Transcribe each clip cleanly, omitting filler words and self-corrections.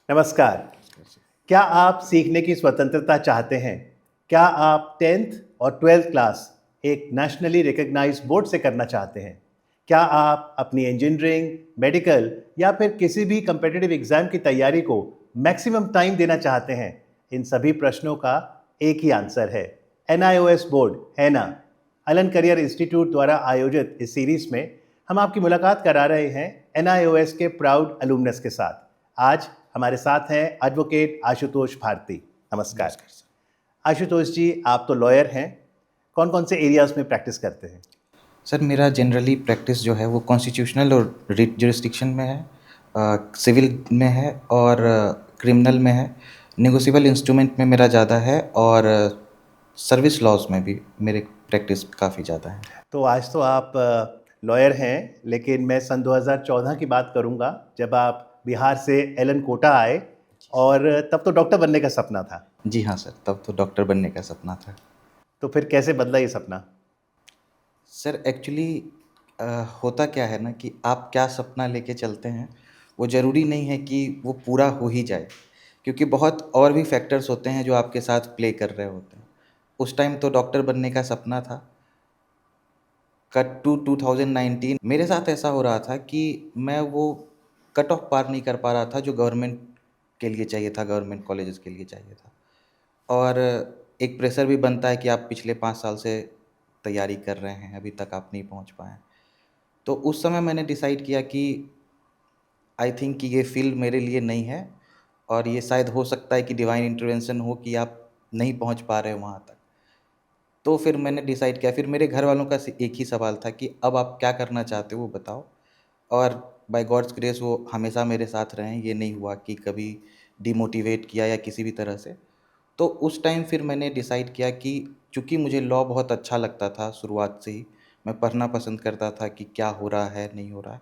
नमस्कार। क्या आप सीखने की स्वतंत्रता चाहते हैं? क्या आप 10th और 12th क्लास एक नेशनली रिकॉग्नाइज्ड बोर्ड से करना चाहते हैं? क्या आप अपनी इंजीनियरिंग, मेडिकल या फिर किसी भी कॉम्पिटिटिव एग्जाम की तैयारी को मैक्सिमम टाइम देना चाहते हैं? इन सभी प्रश्नों का एक ही आंसर है, NIOS बोर्ड है ना। अलन करियर इंस्टीट्यूट द्वारा आयोजित इस सीरीज में हम आपकी मुलाकात करा रहे हैं NIOS के प्राउड अलुमनस के साथ। आज हमारे साथ हैं एडवोकेट आशुतोष भारती। नमस्कार। नमस्कार सर। आशुतोष जी, आप तो लॉयर हैं, कौन कौन से एरियाज में प्रैक्टिस करते हैं? सर मेरा जनरली प्रैक्टिस जो है वो कॉन्स्टिट्यूशनल और रिट जुरिस्डिक्शन में है, सिविल में है और क्रिमिनल में है। नेगोशिएबल इंस्ट्रूमेंट में मेरा ज़्यादा है और सर्विस लॉज में भी मेरे प्रैक्टिस काफ़ी ज़्यादा है। तो आज तो आप लॉयर हैं, लेकिन मैं सन 2014 की बात करूंगा जब आप बिहार से एलन कोटा आए, और तब तो डॉक्टर बनने का सपना था। जी हाँ सर, तब तो डॉक्टर बनने का सपना था। तो फिर कैसे बदला ये सपना? सर एक्चुअली होता क्या है ना कि आप क्या सपना लेके चलते हैं वो ज़रूरी नहीं है कि वो पूरा हो ही जाए, क्योंकि बहुत और भी फैक्टर्स होते हैं जो आपके साथ प्ले कर रहे होते हैं। उस टाइम तो डॉक्टर बनने का सपना था। कट टू 2019 मेरे साथ ऐसा हो रहा था कि मैं वो कट ऑफ पार नहीं कर पा रहा था जो गवर्नमेंट के लिए चाहिए था, गवर्नमेंट कॉलेजेस के लिए चाहिए था। और एक प्रेशर भी बनता है कि आप पिछले 5 साल से तैयारी कर रहे हैं, अभी तक आप नहीं पहुंच पाए। तो उस समय मैंने डिसाइड किया कि आई थिंक कि ये फील्ड मेरे लिए नहीं है, और ये शायद हो सकता है कि डिवाइन इंटरवेंशन हो कि आप नहीं पहुंच पा रहे हो वहाँ तक। तो फिर मैंने डिसाइड किया, फिर मेरे घर वालों का एक ही सवाल था कि अब आप क्या करना चाहते हो वो बताओ। और बाय गॉड्स ग्रेस वो हमेशा मेरे साथ रहे हैं, ये नहीं हुआ कि कभी डिमोटिवेट किया या किसी भी तरह से। तो उस टाइम फिर मैंने डिसाइड किया कि चूँकि मुझे लॉ बहुत अच्छा लगता था शुरुआत से ही, मैं पढ़ना पसंद करता था कि क्या हो रहा है नहीं हो रहा है,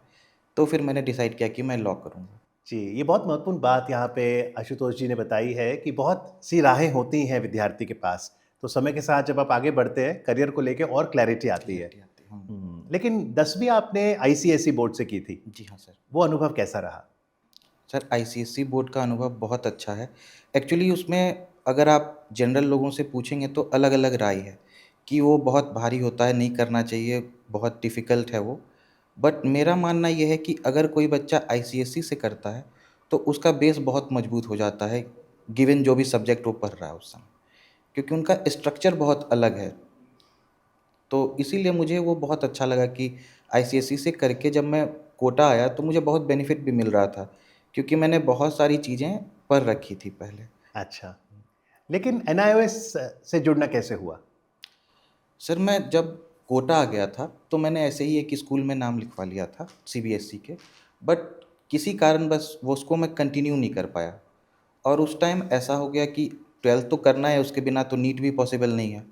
तो फिर मैंने डिसाइड किया कि मैं लॉ करूँगा। जी, ये बहुत महत्वपूर्ण बात यहाँ पे आशुतोष जी ने बताई है कि बहुत सी राहें होती हैं विद्यार्थी के पास। तो समय के साथ जब आप आगे बढ़ते हैं, करियर को लेके और क्लैरिटी आती है। क्लियरिटी आती है। लेकिन 10वीं आपने ICSE बोर्ड से की थी। जी हाँ सर। वो अनुभव कैसा रहा? सर आईसीएसई बोर्ड का अनुभव बहुत अच्छा है। एक्चुअली उसमें अगर आप जनरल लोगों से पूछेंगे तो अलग अलग राय है कि वो बहुत भारी होता है, नहीं करना चाहिए, बहुत डिफ़िकल्ट है वो। बट मेरा मानना ये है कि अगर कोई बच्चा आईसीएसई से करता है तो उसका बेस बहुत मजबूत हो जाता है, गिवन जो भी सब्जेक्ट वो पढ़ रहा है उस समय, क्योंकि उनका स्ट्रक्चर बहुत अलग है। तो इसीलिए मुझे वो बहुत अच्छा लगा कि आईसीएसई से करके जब मैं कोटा आया तो मुझे बहुत बेनिफिट भी मिल रहा था, क्योंकि मैंने बहुत सारी चीज़ें पढ़ रखी थी पहले। अच्छा, लेकिन NIOS से जुड़ना कैसे हुआ? सर मैं जब कोटा आ गया था तो मैंने ऐसे ही एक स्कूल में नाम लिखवा लिया था सीबीएसई के, बट किसी कारण बस वो उसको मैं कंटिन्यू नहीं कर पाया। और उस टाइम ऐसा हो गया कि 12th तो करना है, उसके बिना तो नीट भी पॉसिबल नहीं है।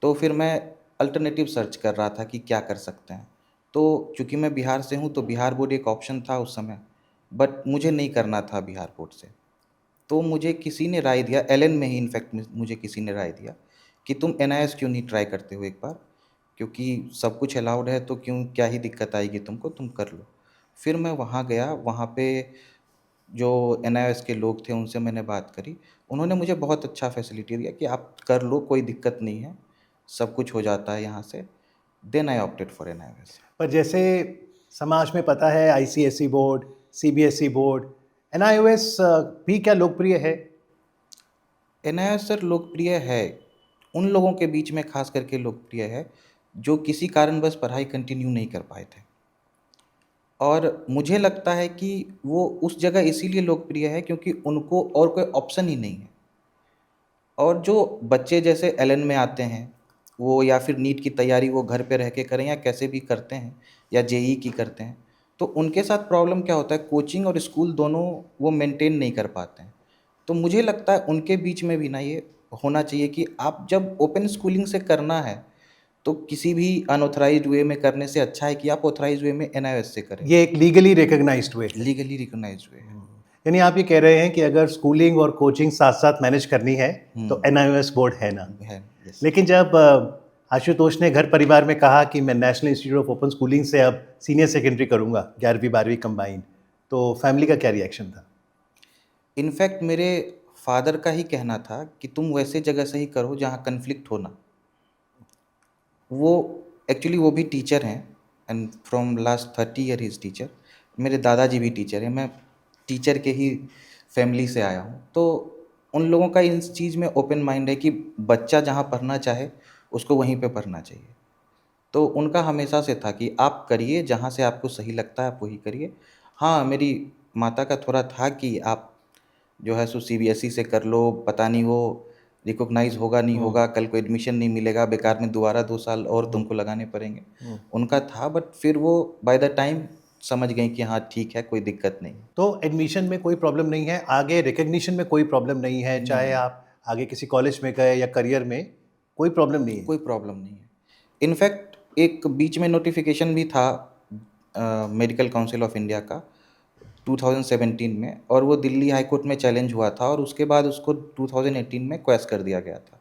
तो फिर मैं अल्टरनेटिव सर्च कर रहा था कि क्या कर सकते हैं। तो चूँकि मैं बिहार से हूँ तो बिहार बोर्ड एक ऑप्शन था उस समय, बट मुझे नहीं करना था बिहार बोर्ड से। तो मुझे किसी ने राय दिया, एलन में ही इनफैक्ट मुझे किसी ने राय दिया कि तुम एनआईएस क्यों नहीं ट्राई करते हो एक बार, क्योंकि सब कुछ अलाउड है तो क्यों, क्या ही दिक्कत आएगी तुमको, तुम कर लो। फिर मैं वहाँ गया, वहाँ पे जो एनआईएस के लोग थे उनसे मैंने बात करी। उन्होंने मुझे बहुत अच्छा फैसिलिटी दिया कि आप कर लो, कोई दिक्कत नहीं है, सब कुछ हो जाता है यहाँ से। Then I opted for NIS. पर जैसे समाज में पता है ICSE board, CBSE board, NIOS भी क्या लोकप्रिय है? एनआईएस सर लोकप्रिय है, उन लोगों के बीच में खास करके लोकप्रिय है जो किसी कारणवश पढ़ाई कंटिन्यू नहीं कर पाए थे। और मुझे लगता है कि वो उस जगह इसीलिए लोकप्रिय है क्योंकि उनको और कोई ऑप्शन ही नहीं है। और जो बच्चे जैसे एलन में आते हैं, वो या फिर नीट की तैयारी वो घर पे रह के करें या कैसे भी करते हैं, या जेई की करते हैं, तो उनके साथ प्रॉब्लम क्या होता है, कोचिंग और स्कूल दोनों वो मेंटेन नहीं कर पाते हैं। तो मुझे लगता है उनके बीच में भी ना ये होना चाहिए कि आप जब ओपन स्कूलिंग से करना है तो किसी भी अनऑथराइज्ड वे में करने से अच्छा है कि आप ऑथराइज्ड वे में एनआईएस से करें। ये एक लीगली रिकॉग्नाइज्ड वे है। लीगली रिकॉग्नाइज्ड वे है। यानी आप ये कह रहे हैं कि अगर स्कूलिंग और कोचिंग साथ साथ मैनेज करनी है तो NIOS बोर्ड है ना। है। यस। लेकिन जब आशुतोष ने घर परिवार में कहा कि मैं national institute of open schooling से अब सीनियर सेकेंडरी करूंगा, 11वीं 12वीं कंबाइंड, तो फैमिली का क्या रिएक्शन था? इनफैक्ट मेरे फादर का ही कहना था कि तुम वैसे जगह से ही करो जहाँ कन्फ्लिक्ट हो ना। वो एक्चुअली वो भी टीचर हैं, and from last 30 year he is teacher. मेरे दादाजी भी टीचर हैं, मैं टीचर के ही फैमिली से आया हूँ। तो उन लोगों का इस चीज़ में ओपन माइंड है कि बच्चा जहाँ पढ़ना चाहे उसको वहीं पे पढ़ना चाहिए। तो उनका हमेशा से था कि आप करिए, जहाँ से आपको सही लगता है आप वही करिए। हाँ, मेरी माता का थोड़ा था कि आप जो है सो सीबीएसई से कर लो, पता नहीं वो रिकॉग्नाइज़ होगा नहीं होगा, कल को एडमिशन नहीं मिलेगा, बेकार में दोबारा 2 साल और तुमको लगाने पड़ेंगे। उनका था, बट फिर वो बाय द टाइम समझ गईं कि हाँ ठीक है, कोई दिक्कत नहीं। तो एडमिशन में कोई प्रॉब्लम नहीं है, आगे रिकग्निशन में कोई प्रॉब्लम नहीं है, चाहे आप आगे किसी कॉलेज में गए या करियर में, कोई प्रॉब्लम नहीं है? कोई प्रॉब्लम नहीं है। इनफैक्ट एक बीच में नोटिफिकेशन भी था मेडिकल काउंसिल ऑफ इंडिया का 2017 में, और वो दिल्ली हाई कोर्ट में चैलेंज हुआ था और उसके बाद उसको 2018 में क्वैश कर दिया गया था।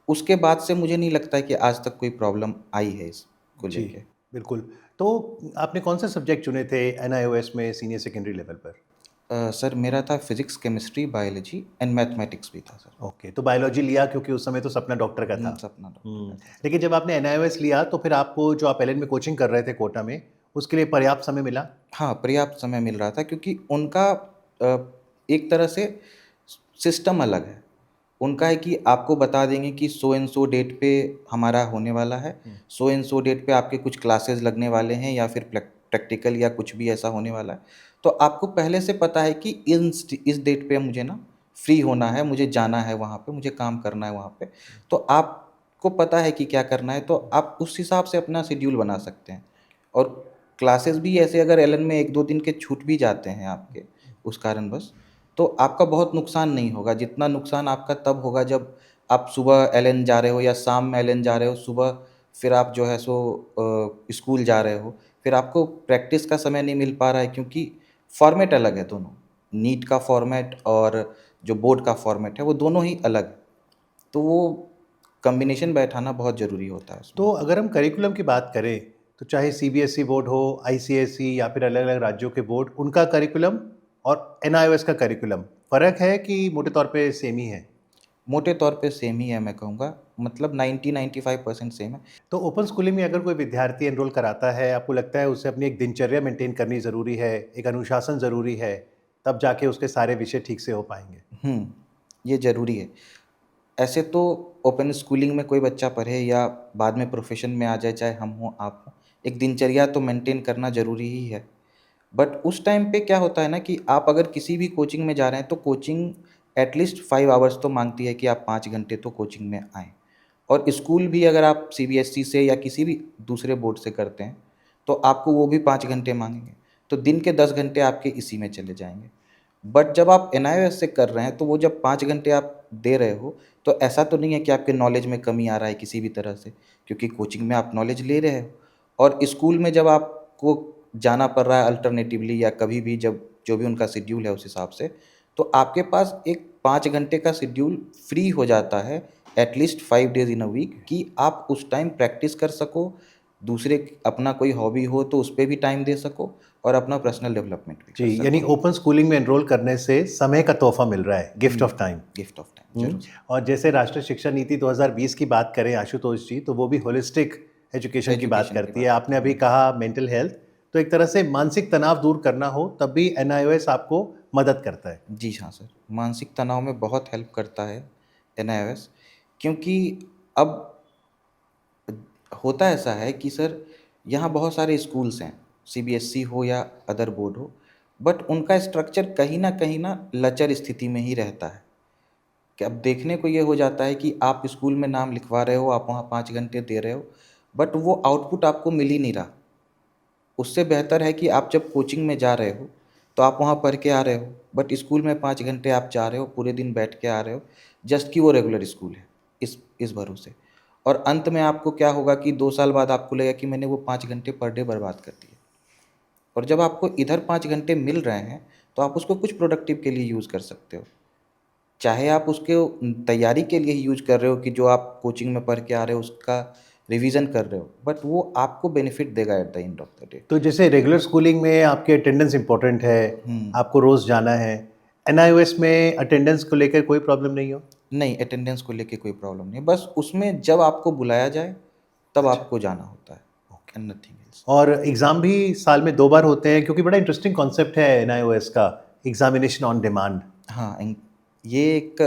उसके बाद से मुझे नहीं लगता है कि आज तक कोई प्रॉब्लम आई है इसको जी, लेके। बिल्कुल। तो आपने कौन से सब्जेक्ट चुने थे एनआईओएस में सीनियर सेकेंडरी लेवल पर? सर मेरा था physics, chemistry, biology and mathematics भी था सर। ओके, तो बायोलॉजी लिया क्योंकि उस समय तो सपना डॉक्टर का था। सपना डॉक्टर का था सर। लेकिन जब आपने एनआईओएस लिया तो फिर आपको जो आप एलएन में कोचिंग कर रहे थे कोटा में, उसके लिए पर्याप्त समय मिला? हाँ, पर्याप्त समय मिल रहा था क्योंकि उनका एक तरह से सिस्टम अलग है। उनका है कि आपको बता देंगे कि सो एंड सो डेट पे हमारा होने वाला है, सो एंड सो डेट पे आपके कुछ क्लासेस लगने वाले हैं या फिर प्रैक्टिकल या कुछ भी ऐसा होने वाला है। तो आपको पहले से पता है कि इस डेट पे मुझे ना फ्री होना है, मुझे जाना है वहाँ पे, मुझे काम करना है वहाँ पे। तो आपको पता है कि क्या करना है, तो आप उस हिसाब से अपना शेड्यूल बना सकते हैं। और क्लासेस भी ऐसे अगर एलन में 1-2 दिन के छूट भी जाते हैं आपके उस कारणवश, तो आपका बहुत नुकसान नहीं होगा। जितना नुकसान आपका तब होगा जब आप सुबह एलन जा रहे हो या शाम में एलन जा रहे हो, सुबह फिर आप जो है सो स्कूल जा रहे हो, फिर आपको प्रैक्टिस का समय नहीं मिल पा रहा है क्योंकि फॉर्मेट अलग है दोनों। नीट का फॉर्मेट और जो बोर्ड का फॉर्मेट है वो दोनों ही अलग है। तो वो कॉम्बिनेशन बैठाना बहुत ज़रूरी होता है उसमें। तो अगर हम करिकुलम की बात करें, तो चाहे सीबीएसई बोर्ड हो, आईसीएसई या फिर अलग-अलग राज्यों के बोर्ड, उनका करिकुलम और एनआईओएस का करिकुलम, फ़र्क है कि मोटे तौर पे सेम ही है? मोटे तौर पे सेम ही है मैं कहूँगा, मतलब 90-95% सेम है। तो ओपन स्कूलिंग में अगर कोई विद्यार्थी एनरोल कराता है, आपको लगता है उसे अपनी एक दिनचर्या मेंटेन करनी ज़रूरी है, एक अनुशासन ज़रूरी है, तब जाके उसके सारे विषय ठीक से हो पाएँगे? ये ज़रूरी है। ऐसे तो ओपन स्कूलिंग में कोई बच्चा पढ़े या बाद में प्रोफ़ेशन में आ जाए, चाहे हम हों, आप हों, एक दिनचर्या तो मेंटेन करना ज़रूरी ही है। बट उस टाइम पे क्या होता है ना कि आप अगर किसी भी कोचिंग में जा रहे हैं, तो कोचिंग एटलीस्ट 5 आवर्स तो माँगती है कि आप 5 घंटे तो कोचिंग में आएँ। और स्कूल भी अगर आप सीबीएसई से या किसी भी दूसरे बोर्ड से करते हैं, तो आपको वो भी 5 घंटे माँगेंगे। तो दिन के 10 घंटे आपके इसी में चले जाएँगे। बट जब आप एनआईओएस से कर रहे हैं, तो वो जब 5 घंटे आप दे रहे हो, तो ऐसा तो नहीं है कि आपके नॉलेज में कमी आ रहा है किसी भी तरह से, क्योंकि कोचिंग में आप नॉलेज ले रहे हो। और स्कूल में जब आपको जाना पड़ रहा है अल्टरनेटिवली या कभी भी जब जो भी उनका शेड्यूल है उस हिसाब से, तो आपके पास एक 5 घंटे का शेड्यूल फ्री हो जाता है at least 5 days in a week, कि आप उस टाइम प्रैक्टिस कर सको, दूसरे अपना कोई हॉबी हो तो उस पे भी टाइम दे सको और अपना पर्सनल डेवलपमेंट भी कर जी, यानी सको। ओपन स्कूलिंग में एनरोल करने से समय का तोहफ़ा मिल रहा है, gift of time. Gift of time ज़रूर। और जैसे राष्ट्रीय शिक्षा नीति 2020 की बात करें आशुतोष जी, तो वो भी होलिस्टिक एजुकेशन की बात एजुकेशन की करती है। बात आपने अभी कहा मेंटल हेल्थ, तो एक तरह से मानसिक तनाव दूर करना हो, तब भी एनआईओएस आपको मदद करता है। जी हाँ सर, मानसिक तनाव में बहुत हेल्प करता है एनआईओएस, क्योंकि अब होता ऐसा है कि सर यहाँ बहुत सारे स्कूल्स हैं, सीबीएसई हो या अदर बोर्ड हो, बट उनका स्ट्रक्चर कहीं ना लचर स्थिति में ही रहता है। कि अब देखने को ये हो जाता है कि आप स्कूल में नाम लिखवा रहे हो, आप वहाँ 5 घंटे दे रहे हो, बट वो आउटपुट आपको मिल ही नहीं रहा। उससे बेहतर है कि आप जब कोचिंग में जा रहे हो, तो आप वहाँ पढ़ के आ रहे हो, बट स्कूल में 5 घंटे आप जा रहे हो, पूरे दिन बैठ के आ रहे हो, जस्ट कि वो रेगुलर स्कूल है, इस भरोसे। और अंत में आपको क्या होगा कि 2 साल बाद आपको लगेगा कि मैंने वो 5 घंटे पर डे बर्बाद कर दिए। और जब आपको इधर 5 घंटे मिल रहे हैं, तो आप उसको कुछ प्रोडक्टिव के लिए यूज़ कर सकते हो। चाहे आप उसके तैयारी के लिए ही यूज़ कर रहे हो कि जो आप कोचिंग में पढ़ के आ रहे हो उसका रिवीजन कर रहे हो, बट वो आपको बेनिफिट देगा at the end of the day. तो जैसे रेगुलर स्कूलिंग में आपकी अटेंडेंस इम्पोर्टेंट है, आपको रोज़ जाना है। NIOS में अटेंडेंस को लेकर कोई प्रॉब्लम नहीं हो? नहीं, अटेंडेंस को लेके कोई प्रॉब्लम नहीं, बस उसमें जब आपको बुलाया जाए तब अच्छा। आपको जाना होता है एंड नथिंग एल्स। और एग्ज़ाम भी साल में 2 बार होते हैं, क्योंकि बड़ा इंटरेस्टिंग कॉन्सेप्ट है NIOS का, एग्ज़ामिनेशन ऑन डिमांड। हाँ, ये एक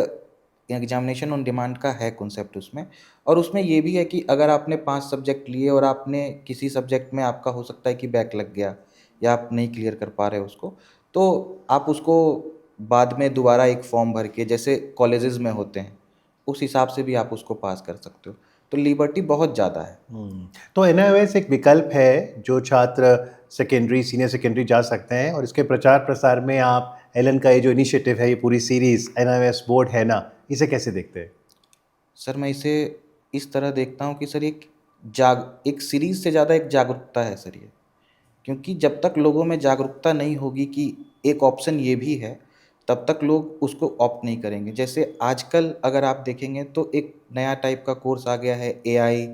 एग्जामिनेशन ऑन डिमांड का है कॉन्सेप्ट उसमें। और उसमें ये भी है कि अगर आपने 5 सब्जेक्ट लिए और आपने किसी सब्जेक्ट में आपका हो सकता है कि बैक लग गया या आप नहीं क्लियर कर पा रहे हो उसको, तो आप उसको बाद में दोबारा एक फॉर्म भर के, जैसे कॉलेजेस में होते हैं, उस हिसाब से भी आप उसको पास कर सकते हो। तो लिबर्टी बहुत ज़्यादा है। तो NIOS एक विकल्प है जो छात्र सेकेंडरी, सीनियर सेकेंडरी जा सकते हैं, और इसके प्रचार प्रसार में आप एलन का ये जो इनिशिएटिव है, ये पूरी सीरीज़ NIOS बोर्ड है ना, इसे कैसे देखते हैं? सर, मैं इसे इस तरह देखता हूँ कि सर एक सीरीज़ से ज़्यादा एक जागरूकता है सर ये। क्योंकि जब तक लोगों में जागरूकता नहीं होगी कि एक ऑप्शन ये भी है, तब तक लोग उसको ऑप्ट नहीं करेंगे। जैसे आजकल अगर आप देखेंगे तो एक नया टाइप का कोर्स आ गया है, एआई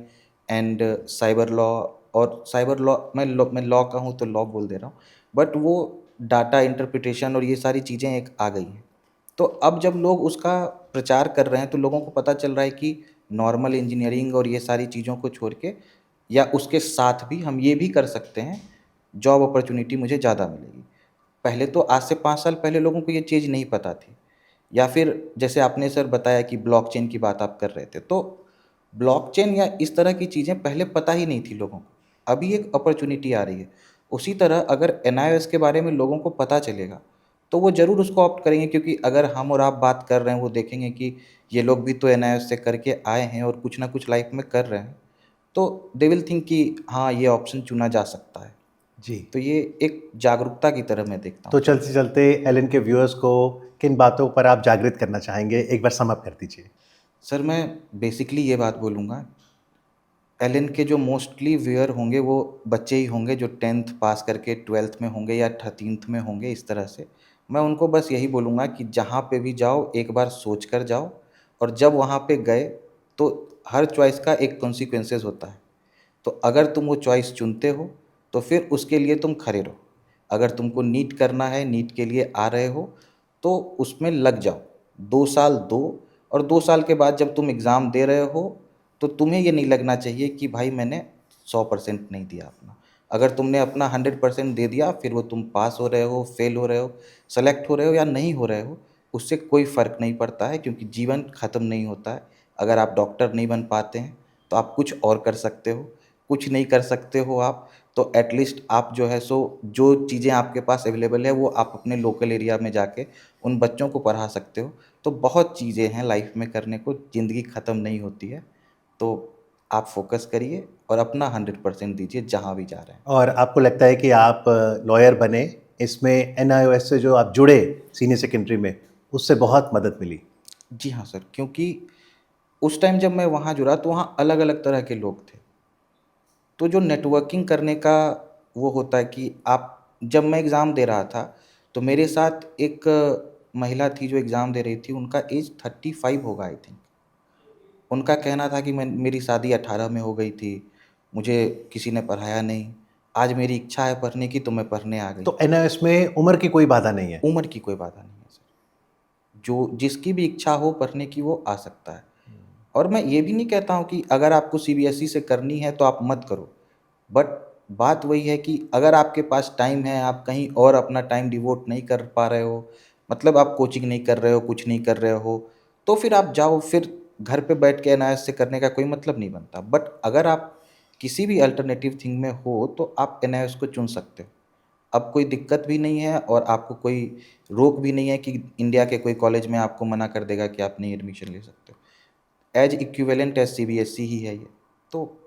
एंड साइबर लॉ। और साइबर लॉ, मैं लॉ का हूँ तो लॉ बोल दे रहा हूँ, बट वो डाटा इंटरप्रिटेशन और ये सारी चीज़ें एक आ गई हैं। तो अब जब लोग उसका प्रचार कर रहे हैं तो लोगों को पता चल रहा है कि नॉर्मल इंजीनियरिंग और ये सारी चीज़ों को छोड़ के या उसके साथ भी हम ये भी कर सकते हैं, जॉब अपॉर्चुनिटी मुझे ज़्यादा मिलेगी। पहले तो आज से 5 साल पहले लोगों को ये चीज़ नहीं पता थी। या फिर जैसे आपने सर बताया कि ब्लॉकचेन की बात आप कर रहे थे, तो ब्लॉकचेन या इस तरह की चीज़ें पहले पता ही नहीं थी लोगों को। अभी एक अपॉर्चुनिटी आ रही है। उसी तरह अगर एनआईओएस के बारे में लोगों को पता चलेगा, तो वो ज़रूर उसको ऑप्ट करेंगे, क्योंकि अगर हम और आप बात कर रहे हैं, वो देखेंगे कि ये लोग भी तो एनआईओएस से करके आए हैं और कुछ ना कुछ लाइफ में कर रहे हैं, तो दे विल थिंक कि हाँ, ये ऑप्शन चुना जा सकता है। जी। तो ये एक जागरूकता की तरह मैं देखता तो हूँ। चलते चलते एलन के व्यूअर्स को किन बातों पर आप जागृत करना चाहेंगे, एक बार सम अप कर दीजिए। सर, मैं बेसिकली ये बात बोलूँगा, एलन के जो मोस्टली व्यूअर होंगे वो बच्चे ही होंगे जो 10th पास करके 12th में होंगे या 13th में होंगे, इस तरह से। मैं उनको बस यही बोलूँगा कि जहाँ पे भी जाओ एक बार सोच कर जाओ, और जब वहाँ पे गए तो हर चॉइस का एक कॉन्सिक्वेंसेस होता है। तो अगर तुम वो चॉइस चुनते हो तो फिर उसके लिए तुम खड़े रहो। अगर तुमको नीट करना है, नीट के लिए आ रहे हो, तो उसमें लग जाओ। 2 साल दो, और 2 साल के बाद जब तुम एग्ज़ाम दे रहे हो तो तुम्हें ये नहीं लगना चाहिए कि भाई मैंने 100% नहीं दिया अपना। अगर तुमने अपना 100% दे दिया, फिर वो तुम पास हो रहे हो, फेल हो रहे हो, सेलेक्ट हो रहे हो या नहीं हो रहे हो, उससे कोई फ़र्क नहीं पड़ता है, क्योंकि जीवन ख़त्म नहीं होता है। अगर आप डॉक्टर नहीं बन पाते हैं तो आप कुछ और कर सकते हो। कुछ नहीं कर सकते हो आप, तो एटलीस्ट आप जो है सो जो चीज़ें आपके पास अवेलेबल है वो आप अपने लोकल एरिया में जाके उन बच्चों को पढ़ा सकते हो। तो बहुत चीज़ें हैं लाइफ में करने को, ज़िंदगी ख़त्म नहीं होती है। तो आप फ़ोकस करिए और अपना 100% दीजिए जहाँ भी जा रहे हैं। और आपको लगता है कि आप लॉयर बने, इसमें NIOS से जो आप जुड़े सीनियर सेकेंडरी में, उससे बहुत मदद मिली? जी हाँ सर, क्योंकि उस टाइम जब मैं वहाँ जुड़ा तो वहाँ अलग-अलग तरह के लोग थे। तो जो नेटवर्किंग करने का वो होता है कि आप, जब मैं एग्ज़ाम दे रहा था, तो मेरे साथ एक महिला थी जो एग्ज़ाम दे रही थी, उनका एज 35 होगा आई थिंक। उनका कहना था कि मेरी शादी 18 में हो गई थी, मुझे किसी ने पढ़ाया नहीं, आज मेरी इच्छा है पढ़ने की तो मैं पढ़ने आ गई। तो NIOS में उम्र की कोई बाधा नहीं है? उम्र की कोई बाधा नहीं है सर, जो जिसकी भी इच्छा हो पढ़ने की वो आ सकता है। और मैं ये भी नहीं कहता हूँ कि अगर आपको सीबीएसई से करनी है तो आप मत करो, बट बात वही है कि अगर आपके पास टाइम है, आप कहीं और अपना टाइम डिवोट नहीं कर पा रहे हो, मतलब आप कोचिंग नहीं कर रहे हो, कुछ नहीं कर रहे हो, तो फिर आप जाओ। फिर घर पे बैठ के एनआईएस से करने का कोई मतलब नहीं बनता। बट अगर आप किसी भी अल्टरनेटिव थिंग में हो तो आप एनआईएस को चुन सकते हो। अब कोई दिक्कत भी नहीं है और आपको कोई रोक भी नहीं है कि इंडिया के कोई कॉलेज में आपको मना कर देगा कि आप नहीं एडमिशन ले सकते हो। एज इक्विवेलेंट एज सीबीएसई ही है ये, तो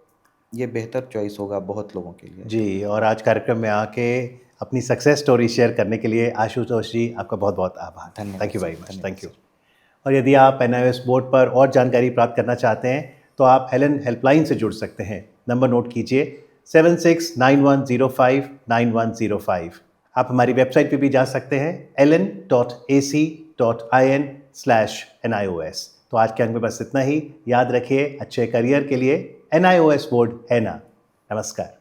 ये बेहतर चॉइस होगा बहुत लोगों के लिए। जी, और आज कार्यक्रम में आके अपनी सक्सेस स्टोरी शेयर करने के लिए आशुतोष जी, आपका बहुत-बहुत आभार। धन्यवाद thank you sir, very much. धन्यवाद थैंक यू। सर। और यदि आप NIOS बोर्ड पर और जानकारी प्राप्त करना चाहते हैं, तो आप हेलन हेल्पलाइन से जुड़ सकते हैं। नंबर नोट कीजिए 7691059105। आप हमारी वेबसाइट पे भी जा सकते हैं ellen.ac.in/NIOS। तो आज के अंक में बस इतना ही। याद रखिए, अच्छे करियर के लिए NIOS बोर्ड है ना। नमस्कार।